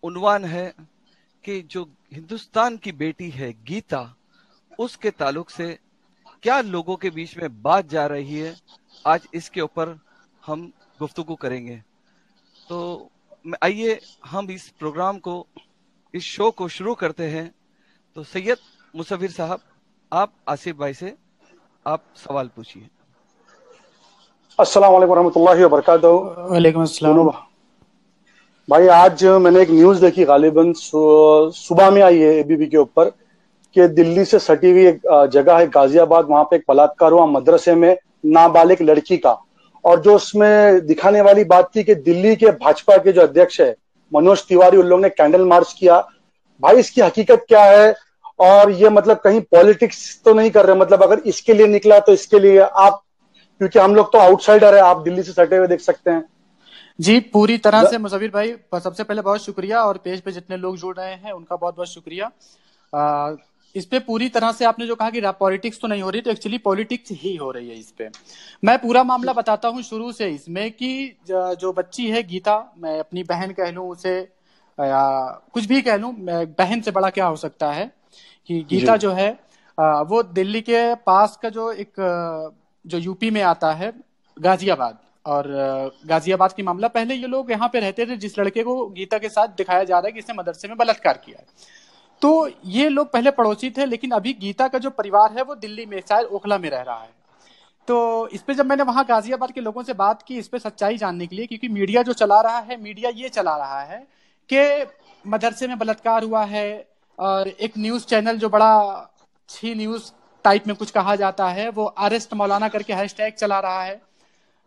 उन्वान है कि जो हिंदुस्तान की बेटी है गीता, उसके ताल्लुक से क्या लोगों के बीच में बात जा रही है, आज इसके ऊपर हम गुफ्तगू करेंगे। तो आइए हम इस प्रोग्राम को, इस शो को शुरू करते हैं। तो सैयद मुसव्विर साहब, आप आसिफ भाई से आप सवाल पूछिए। अस्सलाम वालेकुम रहमतुल्लाहि व बरकातहू। वालेकुम अस्सलाम। दोनों भाई, आज मैंने एक न्यूज देखी, गालिबन सुबह में आई है एबीपी के ऊपर, कि दिल्ली से सटी हुई एक जगह है गाजियाबाद, वहां पे एक बलात्कार हुआ मदरसे में नाबालिग लड़की का। और जो उसमें दिखाने वाली बात थी कि दिल्ली के भाजपा के जो अध्यक्ष है मनोज तिवारी, उन लोगों ने कैंडल मार्च किया। भाई, इसकी हकीकत क्या है? और ये मतलब कहीं पॉलिटिक्स तो नहीं कर रहे? मतलब अगर इसके लिए निकला तो इसके लिए आप, क्योंकि हम लोग तो आउटसाइडर है, आप दिल्ली से सटे हुए देख सकते हैं। जी, पूरी तरह से मुसव्विर भाई, सबसे पहले बहुत शुक्रिया, और पेज पे जितने लोग जुड़ रहे हैं उनका बहुत बहुत शुक्रिया। इस पे पूरी तरह से आपने जो कहा कि पॉलिटिक्स तो नहीं हो रही, तो एक्चुअली पॉलिटिक्स ही हो रही है इस पे। मैं पूरा मामला बताता हूँ शुरू से इसमें, कि जो बच्ची है गीता, मैं अपनी बहन कह लूँ उसे या कुछ भी कह लूँ, बहन से बड़ा क्या हो सकता है, कि गीता जो है वो दिल्ली के पास का जो एक जो यूपी में आता है गाजियाबाद, और गाजियाबाद की मामला, पहले ये लोग यहाँ पे रहते थे, जिस लड़के को गीता के साथ दिखाया जा रहा है कि इसने मदरसे में बलात्कार किया है, तो ये लोग पहले पड़ोसी थे। लेकिन अभी गीता का जो परिवार है वो दिल्ली में, शायद ओखला में रह रहा है। तो इस पे जब मैंने वहां गाजियाबाद के लोगों से बात की इस पे सच्चाई जानने के लिए, क्योंकि मीडिया जो चला रहा है, मीडिया ये चला रहा है कि मदरसे में बलात्कार हुआ है, और एक न्यूज चैनल जो बड़ा अच्छी न्यूज टाइप में कुछ कहा जाता है, वो अरेस्ट मौलाना करके हैशटैग चला रहा है।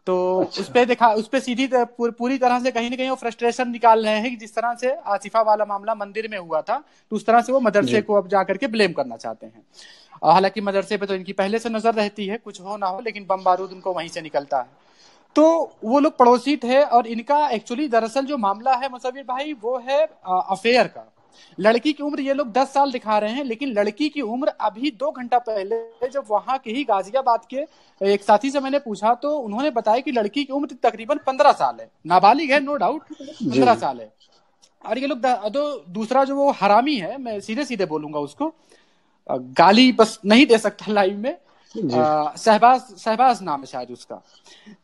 तो उस पे सीधी पूरी तरह से कहीं ना कहीं वो फ्रस्ट्रेशन निकाल रहे हैं कि जिस तरह से आसिफा वाला मामला मंदिर में हुआ था, तो उस तरह से वो मदरसे को अब जाकर के ब्लेम करना चाहते हैं। हालांकि मदरसे पे तो इनकी पहले से नजर रहती है, कुछ हो ना हो, लेकिन बम बारूद उनको वहीं से निकलता है। तो वो लोग पड़ोसी थे, और इनका एक्चुअली दरअसल जो मामला है मुसव्विर भाई, वो है अफेयर का। लड़की की उम्र ये लोग 10 साल दिखा रहे हैं, लेकिन लड़की की उम्र अभी 2 घंटा पहले जब वहां के ही गाजियाबाद के एक साथी से मैंने पूछा, तो उन्होंने बताया कि लड़की की उम्र तकरीबन 15 साल है। नाबालिग है, नो डाउट, 15 साल है। और ये लोग तो दूसरा जो वो हरामी है, मैं सीधे सीधे बोलूंगा उसको, गाली बस नहीं दे सकता लाइव में, शहबाज नाम है शायद उसका,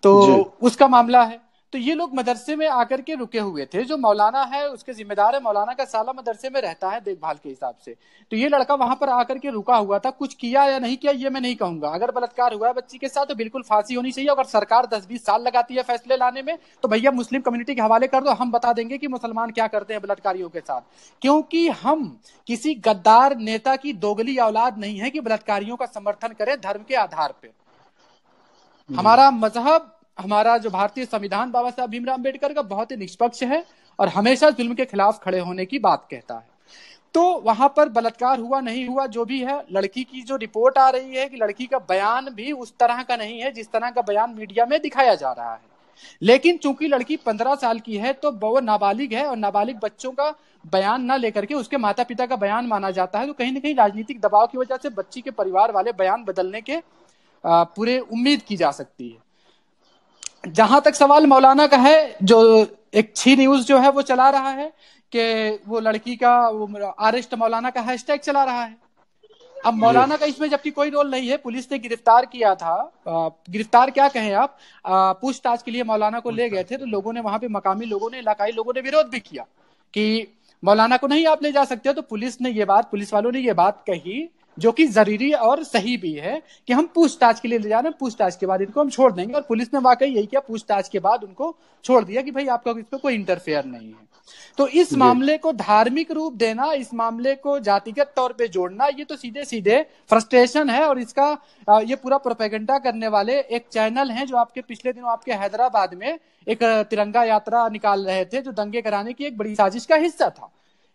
तो उसका मामला है। तो ये लोग मदरसे में आकर के रुके हुए थे, जो मौलाना है उसके जिम्मेदार है, मौलाना का साला मदरसे में रहता है देखभाल के हिसाब से। तो ये लड़का वहां पर आकर के रुका हुआ था, कुछ किया या नहीं किया ये मैं नहीं कहूंगा। अगर बलात्कार हुआ है बच्ची के साथ तो बिल्कुल फांसी होनी चाहिए। अगर सरकार 10-20 साल लगाती है फैसले लाने में, तो भैया मुस्लिम कम्युनिटी के हवाले कर दो, हम बता देंगे कि मुसलमान क्या करते हैं बलात्कारियों के साथ। क्योंकि हम किसी गद्दार नेता की दोगली औलाद नहीं है कि बलात्कारियों का समर्थन करें धर्म के आधार पर। हमारा मजहब, हमारा जो भारतीय संविधान बाबा साहब भीमराव अम्बेडकर का बहुत ही निष्पक्ष है, और हमेशा जुल्म के खिलाफ खड़े होने की बात कहता है। तो वहां पर बलात्कार हुआ नहीं हुआ जो भी है, लड़की की जो रिपोर्ट आ रही है कि लड़की का बयान भी उस तरह का नहीं है जिस तरह का बयान मीडिया में दिखाया जा रहा है। लेकिन चूंकि लड़की 15 साल की है, तो वो नाबालिग है, और नाबालिग बच्चों का बयान ना लेकर के उसके माता पिता का बयान माना जाता है। तो कहीं ना कहीं राजनीतिक दबाव की वजह से बच्ची के परिवार वाले बयान बदलने के पूरे उम्मीद की जा सकती है। जहां तक सवाल मौलाना का है, जो एक छी न्यूज जो है वो चला रहा है कि वो लड़की का अरेस्ट मौलाना का हैशटैग चला रहा है। अब मौलाना का इसमें जबकि कोई रोल नहीं है, पुलिस ने गिरफ्तार किया था, गिरफ्तार क्या कहें आप, पूछताछ के लिए मौलाना को ले गए थे। तो लोगों ने वहां पे, मकामी लोगों ने, इलाकाई लोगों ने विरोध भी किया कि मौलाना को नहीं आप ले जा सकते हो। तो पुलिस वालों ने ये बात कही, जो कि जरूरी और सही भी है, कि हम पूछताछ के लिए ले जा रहे हैं, पूछताछ के बाद इनको हम छोड़ देंगे। और पुलिस ने वाकई यही किया, पूछताछ के बाद उनको छोड़ दिया कि भाई आपका इस पर कोई इंटरफेयर नहीं है। तो इस मामले को धार्मिक रूप देना, इस मामले को जातिगत तौर पे जोड़ना, ये तो सीधे सीधे फ्रस्ट्रेशन है। और इसका ये पूरा प्रोपेगेंडा करने वाले एक चैनल हैं, जो आपके पिछले दिनों आपके हैदराबाद में एक तिरंगा यात्रा निकाल रहे थे, जो दंगे कराने की एक बड़ी साजिश का हिस्सा था।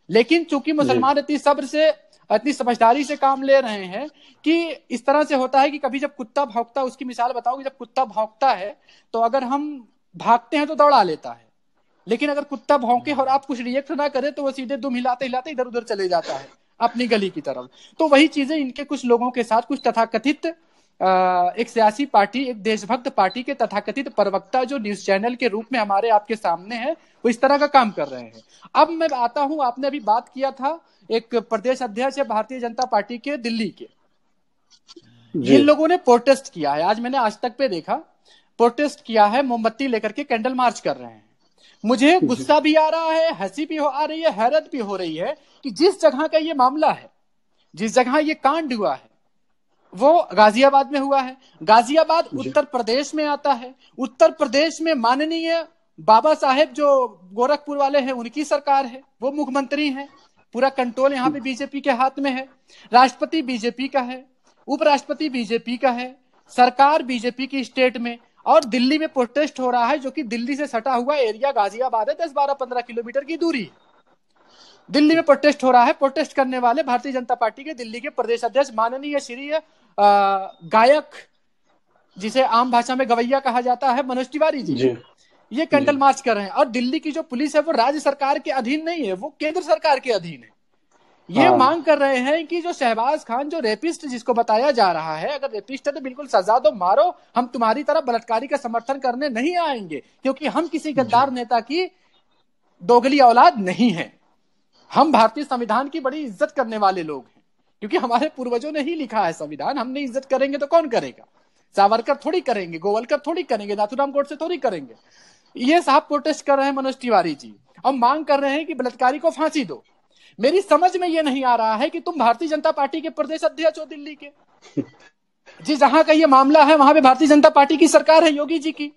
लेकिन चूंकि मुसलमान इतनी सब्र से, इतनी समझदारी से काम ले रहे हैं, कि इस तरह से होता है कि कभी जब कुत्ता भौंकता, उसकी मिसाल बताऊं कि जब कुत्ता भौंकता है तो अगर हम भागते हैं तो दौड़ा लेता है, लेकिन अगर कुत्ता भौंके और आप कुछ रिएक्ट ना करें तो वो सीधे दुम हिलाते हिलाते इधर उधर चले जाता है अपनी गली की तरफ। तो वही चीजें इनके कुछ लोगों के साथ, कुछ तथाकथित एक सियासी पार्टी, एक देशभक्त पार्टी के तथाकथित प्रवक्ता जो न्यूज चैनल के रूप में हमारे आपके सामने है, वो इस तरह का काम कर रहे हैं। अब मैं आता हूं, आपने अभी बात किया था एक प्रदेश अध्यक्ष है भारतीय जनता पार्टी के दिल्ली के, इन लोगों ने प्रोटेस्ट किया है। आज मैंने आज तक पे देखा, प्रोटेस्ट किया है, मोमबत्ती लेकर के कैंडल मार्च कर रहे हैं। मुझे गुस्सा भी आ रहा है, हंसी भी आ रही है, हैरत भी हो रही है कि जिस जगह का ये मामला है, जिस जगह ये कांड हुआ है, वो गाजियाबाद में हुआ है। गाजियाबाद उत्तर प्रदेश में आता है। उत्तर प्रदेश में माननीय बाबा साहेब जो गोरखपुर वाले हैं, उनकी सरकार है, वो मुख्यमंत्री हैं, पूरा कंट्रोल यहाँ पे बीजेपी के हाथ में है। राष्ट्रपति बीजेपी का है, उपराष्ट्रपति बीजेपी का है, सरकार बीजेपी की स्टेट में, और दिल्ली में प्रोटेस्ट हो रहा है, जो कि दिल्ली से सटा हुआ एरिया गाजियाबाद है, 10-12-15 किलोमीटर की दूरी। दिल्ली में प्रोटेस्ट हो रहा है। प्रोटेस्ट करने वाले भारतीय जनता पार्टी के दिल्ली के प्रदेश अध्यक्ष माननीय श्री गायक, जिसे आम भाषा में गवैया कहा जाता है, मनोज तिवारी जी, ये कैंडल मार्च कर रहे हैं। और दिल्ली की जो पुलिस है वो राज्य सरकार के अधीन नहीं है, वो केंद्र सरकार के अधीन है। ये मांग कर रहे हैं कि जो शहबाज खान, जो रेपिस्ट जिसको बताया जा रहा है, अगर रेपिस्ट है तो बिल्कुल सजा दो, मारो, हम तुम्हारी तरह बलात्कारी का समर्थन करने नहीं आएंगे, क्योंकि हम किसी गद्दार नेता की दोगली औलाद नहीं है। हम भारतीय संविधान की बड़ी इज्जत करने वाले लोग हैं, क्योंकि हमारे पूर्वजों ने ही लिखा है संविधान। हमने इज्जत करेंगे तो कौन करेगा? सावरकर थोड़ी करेंगे, गोवलकर थोड़ी करेंगे, नाथूराम गोडसे थोड़ी करेंगे। ये साहब प्रोटेस्ट कर रहे हैं मनोज तिवारी जी, और मांग कर रहे हैं कि बलात्कारी को फांसी दो। मेरी समझ में ये नहीं आ रहा है कि तुम भारतीय जनता पार्टी के प्रदेश अध्यक्ष हो दिल्ली के, जी जहां का ये मामला है वहां पे भारतीय जनता पार्टी की सरकार है, योगी जी की।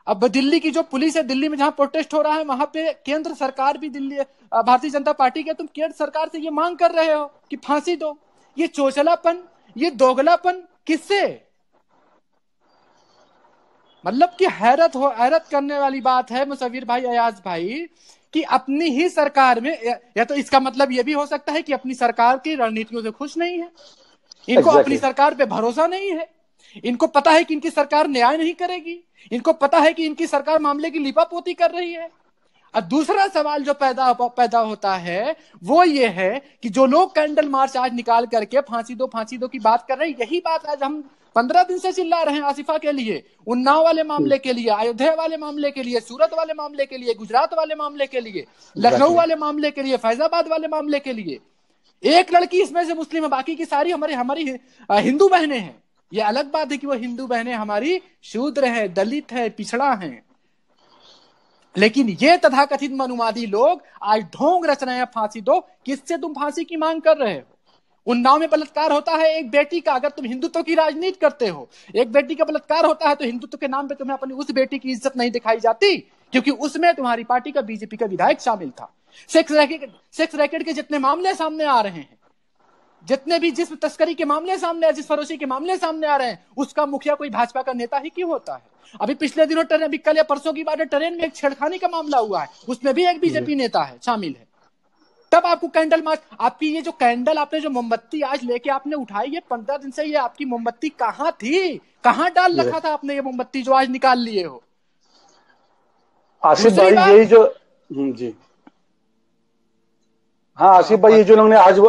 अब दिल्ली की जो पुलिस है, दिल्ली में जहां प्रोटेस्ट हो रहा है, वहां पे केंद्र सरकार भी दिल्ली भारतीय जनता पार्टी के, तुम केंद्र सरकार से ये मांग कर रहे हो कि फांसी दो। ये चोचलापन, ये दोगलापन किससे? मतलब कि हैरत करने वाली बात है मुसव्विर भाई, अयाज भाई, कि अपनी ही सरकार में, या तो इसका मतलब यह भी हो सकता है कि अपनी सरकार की रणनीतियों से खुश नहीं है, इनको अपनी सरकार पे भरोसा नहीं है, इनको पता है कि इनकी सरकार न्याय नहीं करेगी, इनको पता है कि इनकी सरकार मामले की लिपापोती कर रही है। और दूसरा सवाल जो पैदा होता है वो ये है कि जो लोग कैंडल मार्च आज निकाल करके फांसी दो की बात कर रहे हैं, यही बात आज हम 15 दिन से चिल्ला रहे हैं आसिफा के लिए, उन्नाव वाले मामले के लिए, अयोध्या वाले मामले के लिए, सूरत वाले मामले के लिए, गुजरात वाले मामले के लिए, लखनऊ वाले मामले के लिए, फैजाबाद वाले मामले के लिए। एक लड़की इसमें से मुस्लिम है, बाकी की सारी हमारी हिंदू बहनें हैं। ये अलग बात है कि वो हिंदू बहनें हमारी शूद्र हैं, दलित है, पिछड़ा हैं, लेकिन ये तथाकथित मनुवादी लोग आज ढोंग रच रहे हैं फांसी दो। किससे तुम फांसी की मांग कर रहे हो? उन्नाव में बलात्कार होता है एक बेटी का, अगर तुम हिंदुत्व की राजनीति करते हो, एक बेटी का बलात्कार होता है तो हिंदुत्व के नाम पे तुम्हें अपनी उस बेटी की इज्जत नहीं दिखाई जाती, क्योंकि उसमें तुम्हारी पार्टी का, बीजेपी का विधायक शामिल था। सेक्स रैकेट के जितने मामले सामने आ रहे हैं, जितने भी जिस्म तस्करी के मामले सामने, जिस फरोशी के मामले सामने आ रहे हैं, उसका मुखिया कोई भाजपा का नेता ही क्यों होता है? अभी पिछले दिनों ट्रेन, अभी कल या परसों की बात है, ट्रेन में एक छेड़खानी का मामला हुआ है, उसमें भी एक बीजेपी नेता है, शामिल है। तब आपको कैंडल मार्च, आपकी ये जो कैंडल, आपने जो मोमबत्ती आज लेके आपने उठाई, ये 15 दिन से ये आपकी मोमबत्ती कहां थी? कहां डाल रखा था आपने ये मोमबत्ती जो आज निकाल लिए हो? आसिफ भाई, यही जो जी हाँ आसिफ भाई, ये जो लोगों ने आज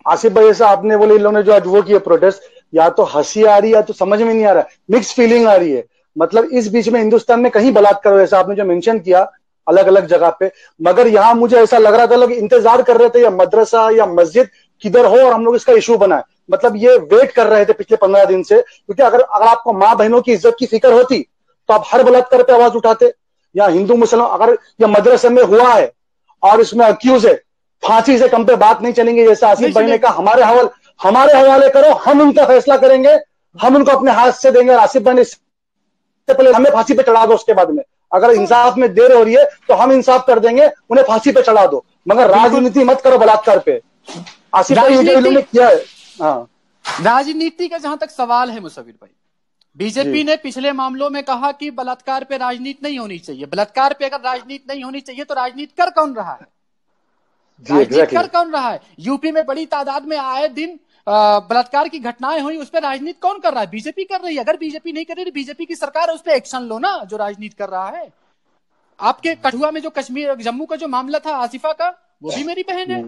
आसिफ भाई ऐसा आपने बोले, इन लोगों ने जो आज वो किया प्रोटेस्ट, या तो हंसी आ रही है या तो समझ में नहीं आ रहा है, मिक्स फीलिंग आ रही है। मतलब इस बीच में हिंदुस्तान में कहीं बलात्कार, ऐसा आपने जो मेंशन किया अलग अलग जगह पे, मगर यहाँ मुझे ऐसा लग रहा था लोग इंतजार कर रहे थे या मदरसा या मस्जिद किधर हो और हम लोग इसका इशू बनाए। मतलब ये वेट कर रहे थे पिछले 15 दिन से, क्योंकि अगर आपको माँ बहनों की इज्जत की फिक्र होती तो आप हर बलात्कार पे आवाज उठाते। या हिंदू मुसलमान, अगर यह मदरसे में हुआ है और इसमें अक्यूज है, फांसी से कम पे बात नहीं चलेंगे। जैसे आसिफ भाई ने कहा, हमारे हवाले करो, हम उनका फैसला करेंगे, हम उनको अपने हाथ से देंगे। और आसिफ भाई ने इससे पहले हमें फांसी पे चढ़ा दो, उसके बाद में अगर इंसाफ में देर हो रही है तो हम इंसाफ कर देंगे, उन्हें फांसी पे चढ़ा दो, मगर राजनीति मत करो बलात्कार पे। आसिफ भाई जो इन्होंने किया है, हाँ, राजनीति का जहां तक सवाल है मुसव्विर भाई, बीजेपी ने पिछले मामलों में कहा कि बलात्कार पे राजनीति नहीं होनी चाहिए। बलात्कार पे अगर राजनीति नहीं होनी चाहिए तो राजनीति कर कौन रहा है? राजनीति कर कौन रहा है? यूपी में बड़ी तादाद में आए दिन बलात्कार की घटनाएं हुई, उस पर राजनीति कौन कर रहा है? बीजेपी कर रही है। अगर बीजेपी नहीं कर रही, बीजेपी की सरकार है, उस पर एक्शन लो ना, जो राजनीति कर रहा है। आपके कठुआ में जो कश्मीर जम्मू का जो मामला था आसिफा का, वो भी मेरी बहन है,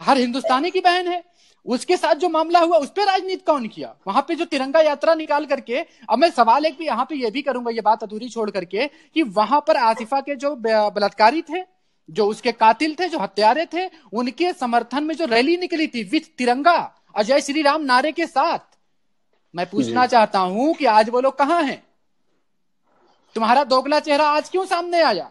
हर हिंदुस्तानी की बहन है। उसके साथ जो मामला हुआ उस पर राजनीति कौन किया? वहां पे जो तिरंगा यात्रा निकाल करके, अब मैं सवाल एक भी यहाँ पे ये भी करूंगा, ये बात अधूरी छोड़ करके, कि वहां पर आसिफा के जो बलात्कारी थे, जो उसके कातिल थे, जो हत्यारे थे, उनके समर्थन में जो रैली निकली थी विथ तिरंगा, अजय श्री राम नारे के साथ, मैं पूछना चाहता हूं कि आज वो लोग कहां हैं? तुम्हारा दोगला चेहरा आज क्यों सामने आया?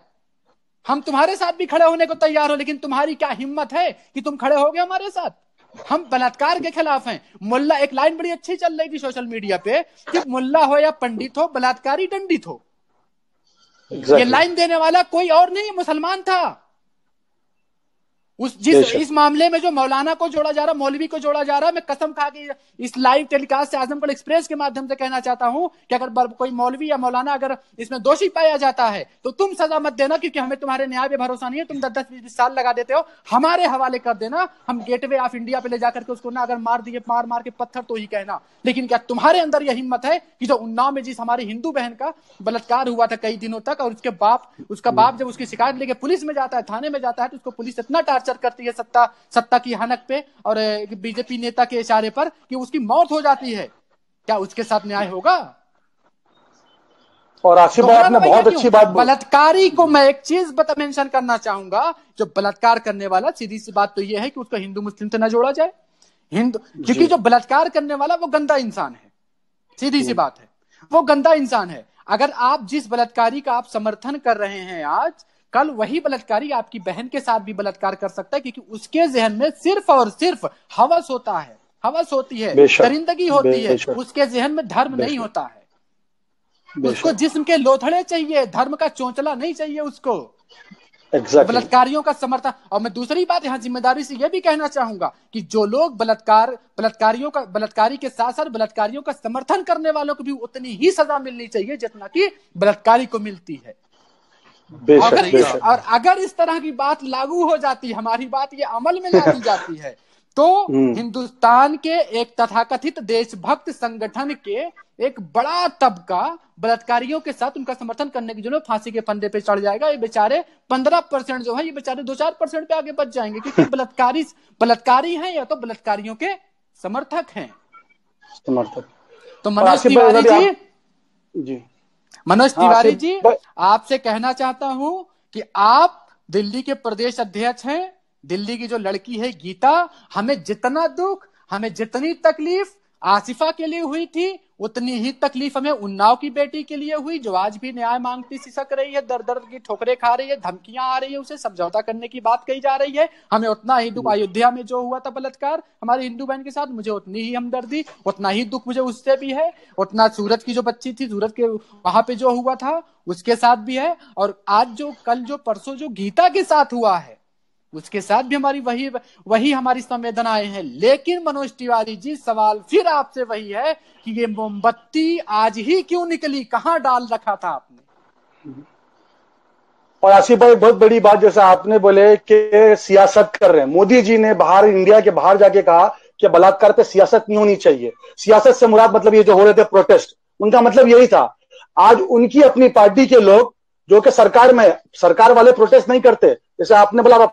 हम तुम्हारे साथ भी खड़े होने को तैयार हो, लेकिन तुम्हारी क्या हिम्मत है कि तुम खड़े हो गए हमारे साथ? हम बलात्कार के खिलाफ हैं। मुल्ला, एक लाइन बड़ी अच्छी चल रही थी सोशल मीडिया पे कि मुल्ला हो या पंडित हो, बलात्कारी दंडित हो। ये लाइन देने वाला कोई और नहीं, मुसलमान था। इस मामले में जो मौलाना को जोड़ा जा रहा, मौलवी को जोड़ा जा रहा, मैं कसम खा के इस लाइव टेलीकास्ट से आजमगढ़ एक्सप्रेस के माध्यम से कहना चाहता हूं कि अगर कोई मौलवी या मौलाना अगर इसमें दोषी पाया जाता है तो तुम सजा मत देना, क्योंकि हमें तुम्हारे न्याय पे भरोसा नहीं है। तुम 10-10-20 साल लगा देते हो, हमारे हवाले कर देना, हम गेटवे ऑफ इंडिया पे ले जाकर के उसको ना अगर मार दिए, मार के पत्थर तो ही कहना। लेकिन क्या तुम्हारे अंदर यह हिम्मत है कि जो उन्नाव में जिस हमारी हिंदू बहन का बलात्कार हुआ था कई दिनों तक, और उसका बाप जब उसकी शिकायत लेके पुलिस में जाता है, थाने में जाता है, तो उसको पुलिस इतना टार्चर करती है सत्ता की हनक पे और बीजेपी नेता के इशारे पर कि उसकी मौत हो जाती है, क्या उसके साथ न्याय होगा? और आसिफ भाई आपने बहुत अच्छी बात बोली। बलात्कारी को मैं एक चीज मेंशन करना चाहूंगा, जो बलात्कार करने वाला, सीधी सी बात तो यह है कि उसको हिंदू मुस्लिम से ना जोड़ा जाए, क्योंकि जो बलात्कार करने वाला वो गंदा इंसान है, सीधी सी बात है, वो गंदा इंसान है। अगर आप जिस बलात्कारी का आप समर्थन कर रहे हैं आज, कल वही बलात्कारी आपकी बहन के साथ भी बलात्कार कर सकता है, क्योंकि उसके जहन में सिर्फ और सिर्फ हवस होता है, हवस होती है, दरिंदगी होती है, उसके जहन में धर्म नहीं होता है। उसको जिस्म के लोथड़े चाहिए, धर्म का चोंचला नहीं चाहिए उसको। बलात्कारियों का समर्थन। और मैं दूसरी बात यहाँ जिम्मेदारी से यह भी कहना चाहूंगा कि जो लोग बलात्कारी के साथ साथ बलात्कारियों का समर्थन करने वालों को भी उतनी ही सजा मिलनी चाहिए जितना कि बलात्कारी को मिलती है। अगर इस तरह की बात लागू हो जाती, हमारी बात ये अमल में ला दी जाती है, तो हिंदुस्तान के एक तथाकथित देशभक्त संगठन के एक बड़ा तबका बलात्कारियों के साथ उनका समर्थन करने की जो फांसी के फंदे पे चढ़ जाएगा। ये बेचारे 15% जो है, ये बेचारे 2-4% पे आगे बच जाएंगे, क्योंकि बलात्कारी हैं या तो बलात्कारियों के समर्थक हैं। तो मनोज तिवारी जी, आपसे कहना चाहता हूं कि आप दिल्ली के प्रदेश अध्यक्ष हैं। दिल्ली की जो लड़की है गीता, हमें जितना दुख, हमें जितनी तकलीफ आसिफा के लिए हुई थी, उतनी ही तकलीफ हमें उन्नाव की बेटी के लिए हुई, जो आज भी न्याय मांगती सिसक रही है, दर दर की ठोकरें खा रही है, धमकियां आ रही है, उसे समझौता करने की बात कही जा रही है। हमें उतना ही दुख, अयोध्या में जो हुआ था बलात्कार हमारी हिंदू बहन के साथ, मुझे उतनी ही हमदर्दी, उतना ही दुख मुझे उससे भी है। उतना सूरत की जो बच्ची थी, सूरत के वहां पे जो हुआ था उसके साथ भी है, और आज जो कल जो परसों जो गीता के साथ हुआ है उसके साथ भी हमारी वही हमारी संवेदनाएं हैं। लेकिन मनोज तिवारी जी, सवाल फिर आपसे वही है कि ये मोमबत्ती आज ही क्यों निकली, कहां डाल रखा था आपने? और आसिफ भाई, बहुत बड़ी बात जैसा आपने बोले कि सियासत कर रहे हैं, मोदी जी ने बाहर, इंडिया के बाहर जाके कहा कि बलात्कार पे सियासत नहीं होनी चाहिए। सियासत से मुराद मतलब ये जो हो रहे थे प्रोटेस्ट, उनका मतलब यही था। आज उनकी अपनी पार्टी के लोग जो कि सरकार वाले प्रोटेस्ट नहीं करते, जैसे आपने बोला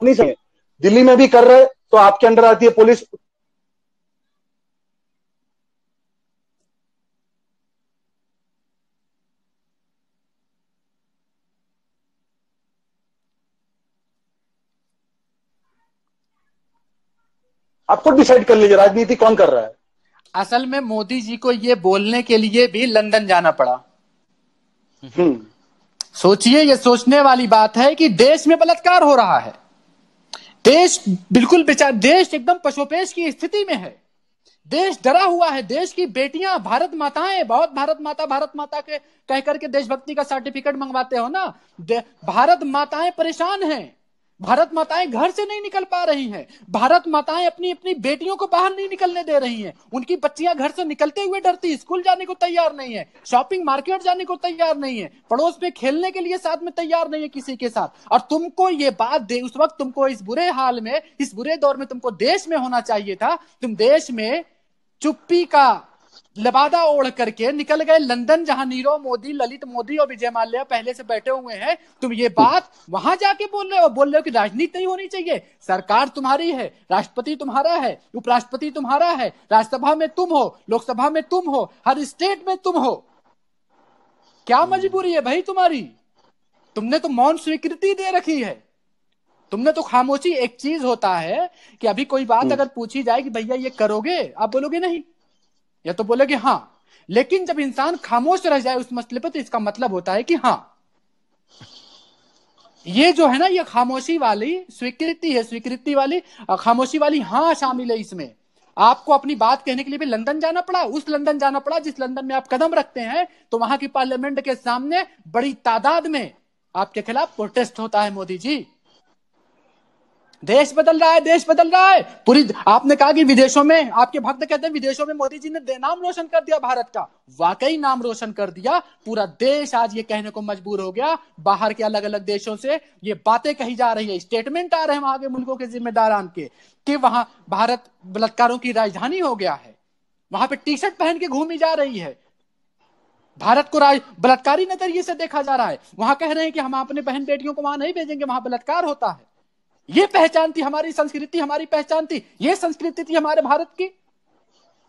नहीं सही, दिल्ली में भी कर रहे तो आपके अंडर आती है पुलिस। आप खुद डिसाइड कर लीजिए राजनीति कौन कर रहा है। असल में मोदी जी को ये बोलने के लिए भी लंदन जाना पड़ा। सोचिए, ये सोचने वाली बात है कि देश में बलात्कार हो रहा है, देश बिल्कुल देश एकदम पशुपेश की स्थिति में है, देश डरा हुआ है, देश की बेटियां, भारत माताएं, बहुत भारत माता के कह करके देशभक्ति का सर्टिफिकेट मंगवाते हो ना, भारत माताएं परेशान हैं, भारत माताएं घर से नहीं निकल पा रही हैं, भारत माताएं अपनी अपनी बेटियों को बाहर नहीं निकलने दे रही हैं, उनकी बच्चियां घर से निकलते हुए डरती, स्कूल जाने को तैयार नहीं है, शॉपिंग मार्केट जाने को तैयार नहीं है, पड़ोस में खेलने के लिए साथ में तैयार नहीं है किसी के साथ। और तुमको ये बात उस वक्त तुमको इस बुरे हाल में, इस बुरे दौर में तुमको देश में होना चाहिए था। तुम देश में चुप्पी का लबादा ओढ़ करके निकल गए लंदन, जहां नीरव मोदी, ललित मोदी और विजय माल्या पहले से बैठे हुए हैं। तुम ये बात वहां जाके बोल रहे हो कि राजनीति नहीं होनी चाहिए। सरकार तुम्हारी है, राष्ट्रपति तुम्हारा है, उपराष्ट्रपति तुम्हारा है, राज्यसभा में तुम हो, लोकसभा में तुम हो, हर स्टेट में तुम हो। क्या मजबूरी है भाई तुम्हारी? तुमने तो मौन स्वीकृति दे रखी है। तुमने तो खामोशी, एक चीज होता है कि अभी कोई बात अगर पूछी जाए कि भैया ये करोगे, आप बोलोगे नहीं, या तो बोलोगे हाँ। लेकिन जब इंसान खामोश रह जाए उस मसले पर, तो इसका मतलब होता है कि हाँ, ये जो है ना, ये खामोशी वाली स्वीकृति है, स्वीकृति वाली, खामोशी वाली हाँ शामिल है इसमें। आपको अपनी बात कहने के लिए भी लंदन जाना पड़ा, उस लंदन जाना पड़ा जिस लंदन में आप कदम रखते हैं। तो वहां की पार्लियामेंट के सामने बड़ी तादाद में आपके खिलाफ प्रोटेस्ट होता है। मोदी जी, देश बदल रहा है, देश बदल रहा है पूरी। आपने कहा कि विदेशों में, आपके भक्त कहते हैं विदेशों में मोदी जी ने नाम रोशन कर दिया भारत का। वाकई नाम रोशन कर दिया। पूरा देश आज ये कहने को मजबूर हो गया, बाहर के अलग अलग देशों से ये बातें कही जा रही है, स्टेटमेंट आ रहे हैं वहां के मुल्कों के जिम्मेदारान के, कि वहां भारत बलात्कारों की राजधानी हो गया है। वहां पे टी शर्ट पहन के घूमी जा रही है, भारत को बलात्कारी नजरिए से देखा जा रहा है। वहां कह रहे हैं कि हम अपने बहन बेटियों को वहां नहीं भेजेंगे, वहां बलात्कार होता है। ये पहचान थी हमारी संस्कृति, हमारी पहचान थी, ये संस्कृति थी हमारे भारत की,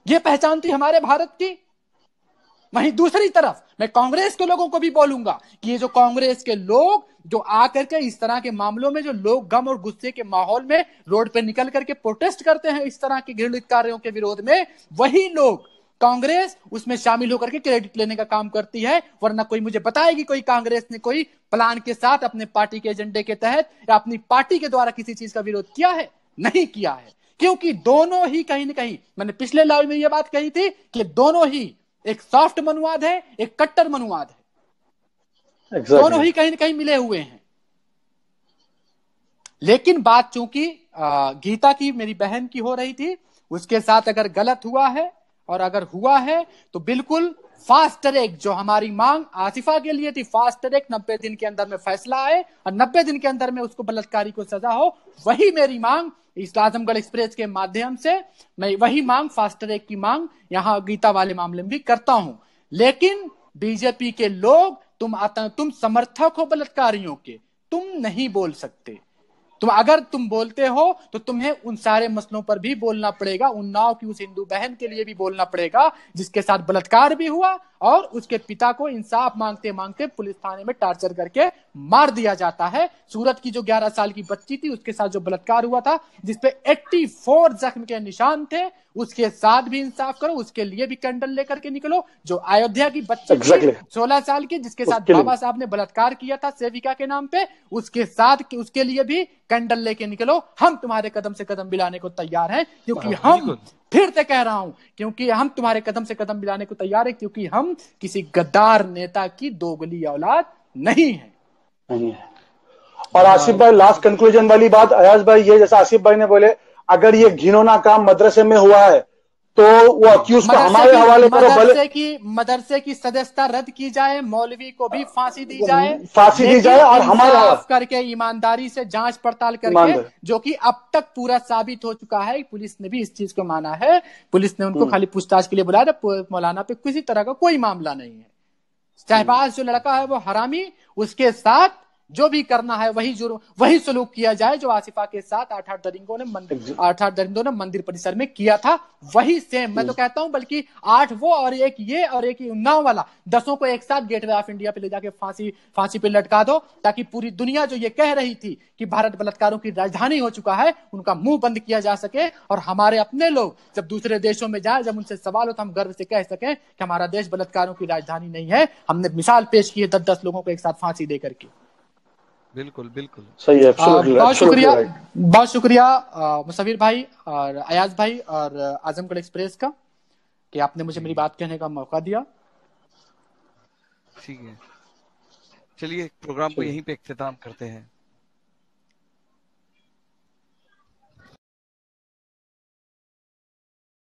ये पहचान थी हमारे भारत की। वहीं दूसरी तरफ मैं कांग्रेस के लोगों को भी बोलूंगा कि ये जो कांग्रेस के लोग जो आकर के इस तरह के मामलों में, जो लोग गम और गुस्से के माहौल में रोड पे निकल करके प्रोटेस्ट करते हैं इस तरह के घृणित कार्यों के विरोध में, वही लोग कांग्रेस उसमें शामिल होकर के क्रेडिट लेने का काम करती है। वरना कोई मुझे बताएगी कोई कांग्रेस ने कोई प्लान के साथ अपने पार्टी के एजेंडे के तहत या अपनी पार्टी के द्वारा किसी चीज का विरोध किया है? नहीं किया है। क्योंकि दोनों ही कहीं ना कहीं, मैंने पिछले लाइव में यह बात कही थी कि दोनों ही एक सॉफ्ट मनुवाद है, एक कट्टर मनुवाद है। दोनों ही कहीं ना कहीं मिले हुए हैं। लेकिन बात चूंकि गीता की, मेरी बहन की हो रही थी, उसके साथ अगर गलत हुआ है, और अगर हुआ है तो बिल्कुल फास्ट ट्रैक, जो हमारी मांग आसिफा के लिए थी, फास्ट ट्रैक 90 दिन के अंदर में फैसला आए और 90 दिन के अंदर में उसको बलात्कारी को सजा हो, वही मेरी मांग इस आजमगढ़ एक्सप्रेस के माध्यम से, मैं वही मांग, फास्ट ट्रैक की मांग यहां गीता वाले मामले में भी करता हूं। लेकिन बीजेपी के लोग, तुम समर्थक हो बलात्कारियों के, तुम नहीं बोल सकते। अगर तुम बोलते हो तो तुम्हें उन सारे मसलों पर भी बोलना पड़ेगा, उन्नाव की उस हिंदू बहन के लिए भी बोलना पड़ेगा जिसके साथ बलात्कार भी हुआ और उसके पिता को इंसाफ मांगते मांगते पुलिस थाने में टार्चर करके मार दिया जाता है। सूरत की जो 11 साल की बच्ची थी, उसके साथ जो बलात्कार हुआ था, जिसपे 84 जख्म के निशान थे, उसके साथ भी इंसाफ करो, उसके लिए भी कैंडल लेकर के निकलो। जो अयोध्या की बच्ची थी 16 साल की, जिसके साथ बाबा साहब ने बलात्कार किया था सेविका के नाम पे, उसके साथ उसके लिए भी कैंडल लेके निकलो। हम तुम्हारे कदम से कदम मिलाने को तैयार हैं, क्योंकि हम, फिर से कह रहा हूं, क्योंकि हम तुम्हारे कदम से कदम मिलाने को तैयार है, क्योंकि हम किसी गद्दार नेता की दोगली औलाद नहीं है। और आसिफ भाई, लास्ट कंक्लूजन वाली बात, अयाज भाई, ये जैसा आसिफ भाई ने बोले, अगर ये घिनौना काम मदरसे में हुआ है तो वो अक्यूज को हमारे हवाले करो। मदरसे की सदस्यता रद्द की जाए, मौलवी को भी फांसी दी जाए, और हमारा करके ईमानदारी से जांच पड़ताल करके, जो कि अब तक पूरा साबित हो चुका है। पुलिस ने भी इस चीज को माना है, पुलिस ने उनको खाली पूछताछ के लिए बुलाया था। मौलाना पे किसी तरह का कोई मामला नहीं है। शहबाज जो लड़का है वो हरामी, उसके साथ जो भी करना है वही सलूक किया जाए जो आसिफा के साथ 8 दरिंदों ने मंदिर परिसर में किया था, वही सेम। मैं तो कहता हूं बल्कि 8 वो और एक ये और एक उन्नाव वाला, 10 को एक साथ गेटवे ऑफ इंडिया पे ले जाके फांसी पे लटका दो, ताकि पूरी दुनिया जो ये कह रही थी कि भारत बलात्कारों की राजधानी हो चुका है, उनका मुंह बंद किया जा सके। और हमारे अपने लोग जब दूसरे देशों में जाए, जब उनसे सवाल हो, तो हम गर्व से कह सकें कि हमारा देश बलात्कारों की राजधानी नहीं है। हमने मिसाल पेश की है 10-10 लोगों को एक साथ फांसी दे करके। बिल्कुल बिल्कुल सही है। बहुत शुक्रिया मुसविर भाई और अयाज भाई और आजमगढ़ एक्सप्रेस का कि आपने मुझे मेरी बात कहने का मौका दिया। ठीक है, चलिए प्रोग्राम को यहीं पे इख्तिताम करते हैं।